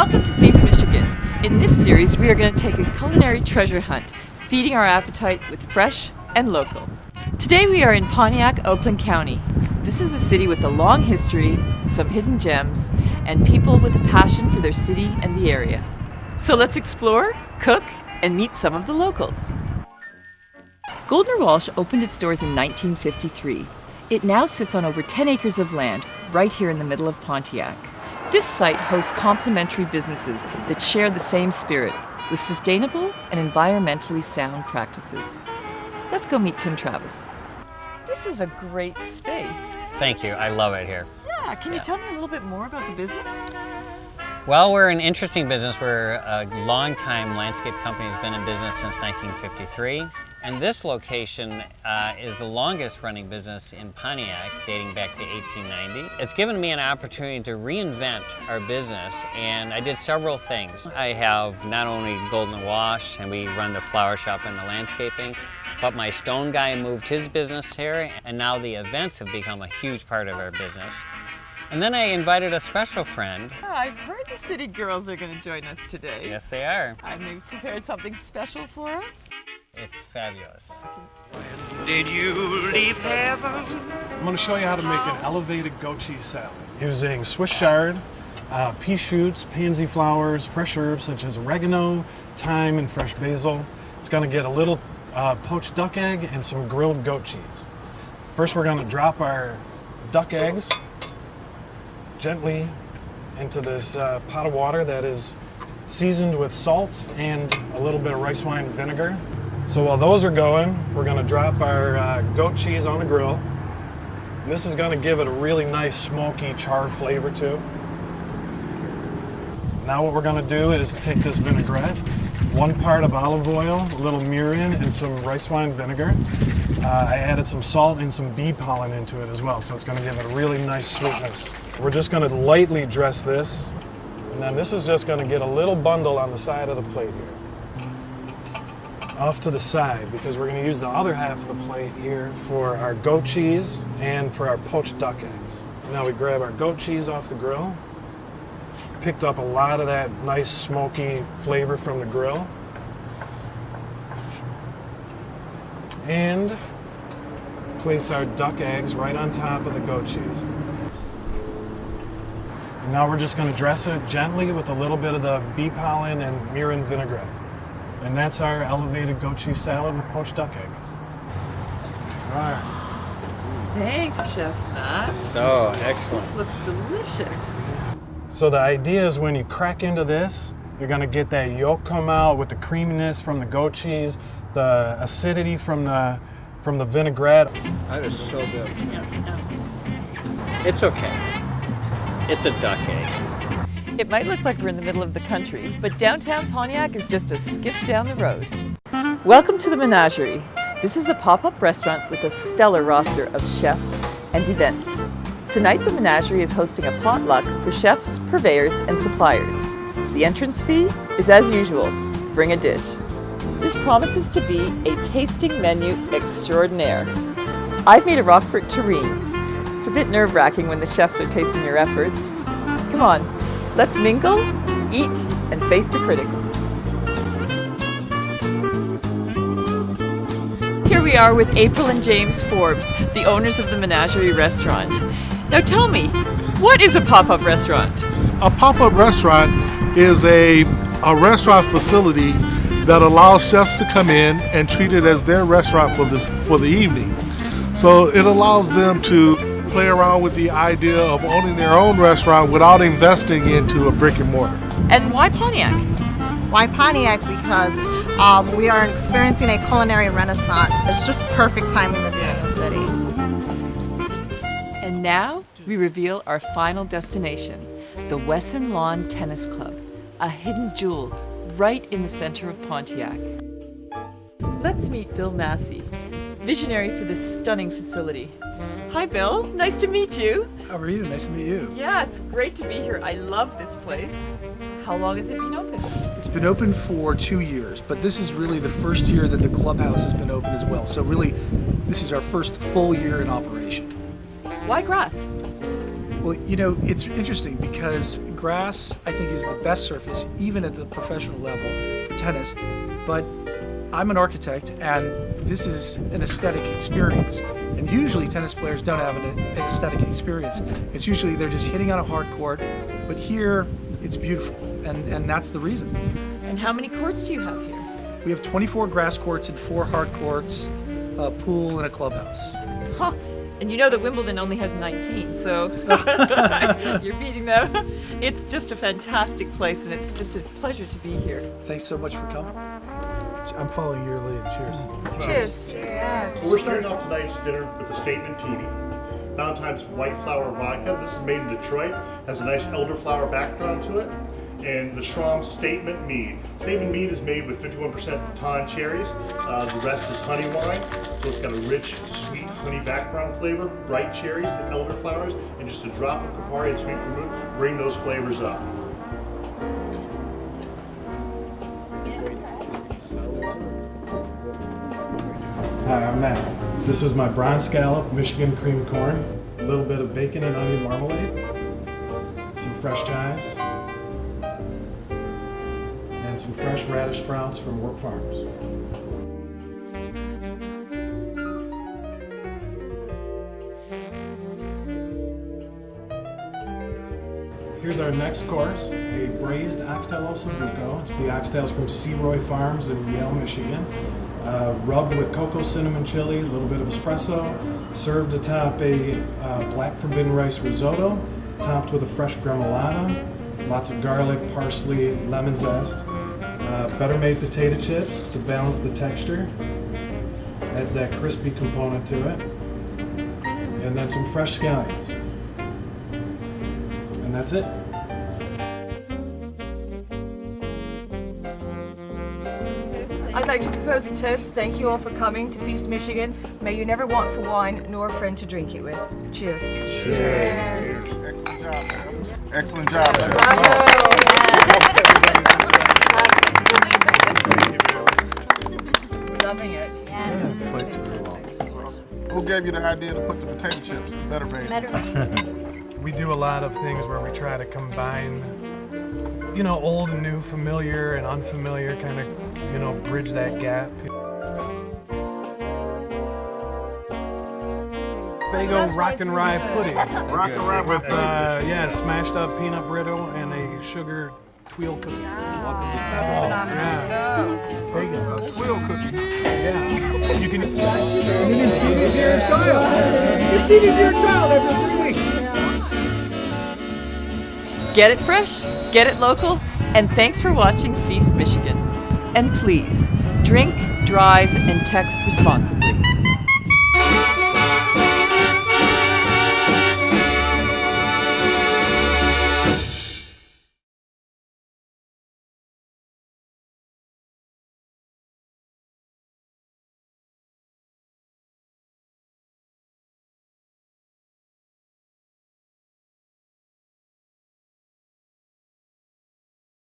Welcome to Feast Michigan. In this series, we are going to take a culinary treasure hunt, feeding our appetite with fresh and local. Today we are in Pontiac, Oakland County. This is a city with a long history, some hidden gems, and people with a passion for their city and the area. So let's explore, cook, and meet some of the locals. Goldner Walsh opened its doors in 1953. It now sits on over 10 acres of land right here in the middle of Pontiac. This site hosts complementary businesses that share the same spirit with sustainable and environmentally sound practices. Let's go meet Tim Travis. This is a great space. Thank you. I love it here. Yeah, can you tell me a little bit more about the business? Well, we're an interesting business. We're a long-time landscape company that's been in business since 1953. And this location is the longest running business in Pontiac, dating back to 1890. It's given me an opportunity to reinvent our business, and I did several things. I have not only Goldner Walsh, and we run the flower shop and the landscaping, but my stone guy moved his business here, and now the events have become a huge part of our business. And then I invited a special friend. Oh, I've heard the city girls are going to join us today. Yes, they are. And they've prepared something special for us. It's fabulous. Did you leave heaven? I'm going to show you how to make an elevated goat cheese salad using Swiss chard, pea shoots, pansy flowers, fresh herbs such as oregano, thyme, and fresh basil. It's going to get a little poached duck egg and some grilled goat cheese. First, we're going to drop our duck eggs gently into this pot of water that is seasoned with salt and a little bit of rice wine vinegar. So while those are going, we're going to drop our goat cheese on the grill. And this is going to give it a really nice smoky char flavor too. Now what we're going to do is take this vinaigrette, 1 part of olive oil, a little mirin, and some rice wine vinegar. I added some salt and some bee pollen into it as well, so it's going to give it a really nice sweetness. We're just going to lightly dress this, and then this is just going to get a little bundle on the side of the plate here. Off to the side, because we're going to use the other half of the plate here for our goat cheese and for our poached duck eggs. Now we grab our goat cheese off the grill. Picked up a lot of that nice smoky flavor from the grill. And place our duck eggs right on top of the goat cheese. And now we're just going to dress it gently with a little bit of the bee pollen and mirin vinaigrette. And that's our elevated goat cheese salad with poached duck egg. All right. Thanks, Chef Matt. So excellent. This looks delicious. So the idea is when you crack into this, you're going to get that yolk come out with the creaminess from the goat cheese, the acidity from the vinaigrette. That is so good. It's okay. It's a duck egg. It might look like we're in the middle of the country, but downtown Pontiac is just a skip down the road. Welcome to the Menagerie. This is a pop-up restaurant with a stellar roster of chefs and events. Tonight, the Menagerie is hosting a potluck for chefs, purveyors, and suppliers. The entrance fee is as usual, bring a dish. This promises to be a tasting menu extraordinaire. I've made a Roquefort terrine. It's a bit nerve-wracking when the chefs are tasting your efforts. Come on, let's mingle, eat, and face the critics. Here we are with April and James Forbes, the owners of the Menagerie restaurant. Now tell me, what is a pop-up restaurant? A pop-up restaurant is a restaurant facility that allows chefs to come in and treat it as their restaurant for the evening. So it allows them to play around with the idea of owning their own restaurant without investing into a brick and mortar. And why Pontiac? Why Pontiac? Because we are experiencing a culinary renaissance. It's just perfect timing to be in the city. And now we reveal our final destination, the Wesson Lawn Tennis Club, a hidden jewel right in the center of Pontiac. Let's meet Bill Massey, visionary for this stunning facility. Hi, Bill. Nice to meet you. How are you? Nice to meet you. Yeah, it's great to be here. I love this place. How long has it been open? It's been open for 2 years, but this is really the first year that the clubhouse has been open as well. So really, this is our first full year in operation. Why grass? Well, you know, it's interesting because grass, I think, is the best surface, even at the professional level, for tennis. But I'm an architect, and this is an aesthetic experience. And usually tennis players don't have an aesthetic experience. It's usually they're just hitting on a hard court. But here, it's beautiful, and that's the reason. And how many courts do you have here? We have 24 grass courts and 4 hard courts, a pool, and a clubhouse. Huh. And you know that Wimbledon only has 19, so you're beating them. It's just a fantastic place, and it's just a pleasure to be here. Thanks so much for coming. I'm following your lead. Cheers. So we're starting off tonight's dinner with the Statement Teeny. Valentine's White Flower Vodka. This is made in Detroit. Has a nice elderflower background to it. And the Schramm Statement Mead. Statement Mead is made with 51% Baton cherries. The rest is honey wine. So it's got a rich, sweet honey background flavor, bright cherries, the elderflowers, and just a drop of Campari and sweet vermouth. Bring those flavors up. Hi, I'm Matt. This is my bronze scallop Michigan cream corn, a little bit of bacon and onion marmalade, some fresh chives, and some fresh radish sprouts from Work Farms. Here's our next course, a braised oxtail ossobuco. The oxtails from Searoy Farms in Yale, Michigan. Rubbed with cocoa cinnamon chili, a little bit of espresso, served atop a black forbidden rice risotto, topped with a fresh gremolata, lots of garlic, parsley, lemon zest, better made potato chips to balance the texture, adds that crispy component to it, and then some fresh scallions. And that's it. I'd like to propose a toast. Thank you all for coming to Feast Michigan. May you never want for wine nor a friend to drink it with. Cheers. Cheers. Excellent job, man. Excellent job, man. Loving it. Who gave you the idea to put the potato chips in better base? We do a lot of things where we try to combine, you know, old and new, familiar and unfamiliar, kind of, you know, bridge that gap. Faygo Rock and Rye pudding. Rock and Rye with smashed up peanut brittle and a sugar tweel cookie. That's phenomenal. Yeah. This is a tweel cookie. Yeah. You can And then you feed it to your child. You feed it to your child every 3 weeks. Get it fresh, get it local, and thanks for watching Feast Michigan. And please, drink, drive, and text responsibly.